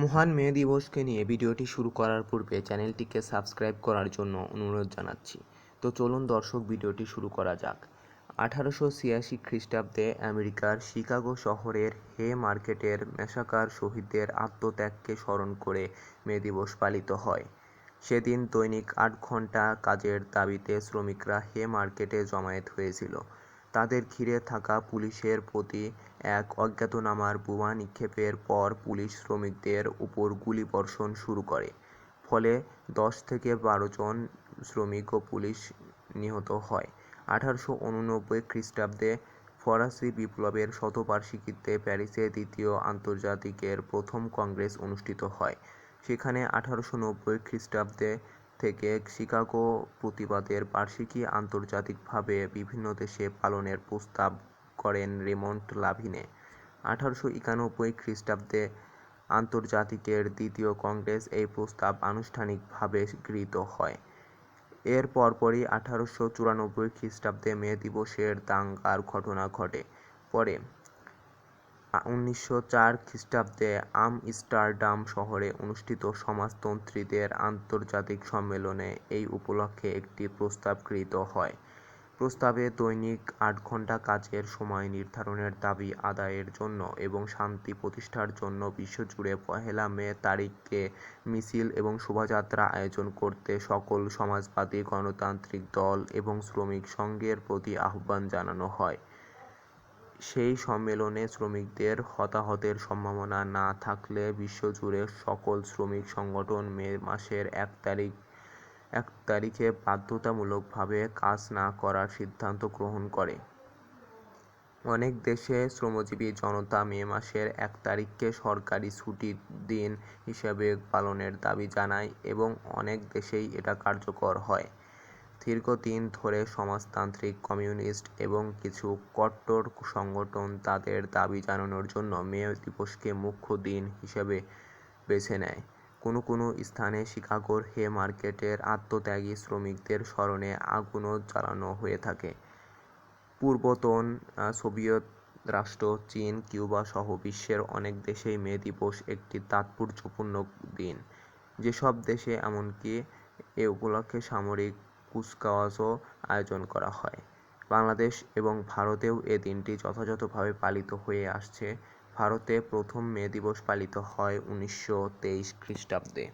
মহান মে দিবসকে নিয়ে ভিডিওটি শুরু করার পূর্বে চ্যানেলটিকে সাবস্ক্রাইব করার জন্য অনুরোধ জানাচ্ছি। তো চলুন দর্শক, ভিডিওটি শুরু করা যাক। 1886 খ্রিস্টাব্দে আমেরিকার শিকাগো শহরের হে মার্কেটের ম্যাসাকার শহীদদের আত্মত্যাগকে স্মরণ করে মে দিবস পালিত হয়। সেদিন দৈনিক 8 ঘন্টা কাজের দাবিতে শ্রমিকরা হে মার্কেটে জমায়েত হয়েছিল। তাদের ঘিরে থাকা পুলিশের প্রতি এক অজ্ঞাতনামার বোমা নিক্ষেপের পর পুলিশ শ্রমিকদের উপর গুলিবর্ষণ শুরু করে। ফলে 10 থেকে 12 জন শ্রমিক ও পুলিশ নিহত হয়। 1889 খ্রিস্টাব্দে ফরাসি বিপ্লবের শতবার্ষিকীতে প্যারিসে দ্বিতীয় আন্তর্জাতিকের প্রথম কংগ্রেস অনুষ্ঠিত হয়। সেখানে 1890 খ্রিস্টাব্দে থেকে শিকাগো প্রতিবাদের বার্ষিকী আন্তর্জাতিকভাবে বিভিন্ন দেশে পালনের প্রস্তাব করেন রেমন্ড লাভিনে। 1891 খ্রিস্টাব্দে আন্তর্জাতিকের দ্বিতীয় কংগ্রেস এই প্রস্তাব আনুষ্ঠানিকভাবে গৃহীত হয়। এর পরপরই 1894 খ্রিস্টাব্দে মে দিবসের দাঙ্গার ঘটনা ঘটে। পরে 1904 খ্রিস্টাব্দে আমস্টারডাম শহরে অনুষ্ঠিত সমাজতন্ত্রীদের আন্তর্জাতিক সম্মেলনে এই উপলক্ষে একটি প্রস্তাব গৃহীত হয়। প্রস্তাবে দৈনিক 8 ঘন্টা কাজের সময় নির্ধারণের দাবি আদায়ের জন্য এবং শান্তি প্রতিষ্ঠার জন্য বিশ্বজুড়ে 1 মে তারিখে মিছিল এবং শোভাযাত্রা আয়োজন করতে সকল সমাজবাদী গণতান্ত্রিক দল এবং শ্রমিক সংঘের প্রতি আহ্বান জানানো হয়। সেই সম্মেলনে শ্রমিকদের হতাহতের সম্ভাবনা না থাকলে বিশ্বজুড়ে সকল শ্রমিক সংগঠন মে মাসের 1 তারিখে বাধ্যতামূলকভাবে কাজ না করার সিদ্ধান্ত গ্রহণ করে। অনেক দেশে শ্রমজীবী জনতা মে মাসের 1 তারিখকে সরকারি ছুটির দিন হিসেবে পালনের দাবি জানায় এবং অনেক দেশেই এটা কার্যকর হয়। দীর্ঘদিন ধরে সমাজতান্ত্রিক, কমিউনিস্ট এবং কিছু কট্টর সংগঠন তাদের দাবি জানানোর জন্য মে দিবসকে মুখ্য দিন হিসেবে বেছে নেয়। কোনো কোনো স্থানে শিকাগোর হে মার্কেটের আত্মত্যাগী শ্রমিকদের স্মরণে আগুনও জ্বালানো হয়ে থাকে। পূর্বতন সোভিয়েত রাষ্ট্র, চীন, কিউবা সহ বিশ্বের অনেক দেশেই মে দিবস একটি তাৎপর্যপূর্ণ দিন। যেসব দেশে এমনকি এ উপলক্ষে সামরিক কুচকাওয়াজও আয়োজন করা হয়। বাংলাদেশ এবং ভারতেও এ দিনটি যথাযথভাবে পালিত হয়ে আসছে। ভারতে প্রথম মে দিবস পালিত হয় 1923 খ্রিস্টাব্দে।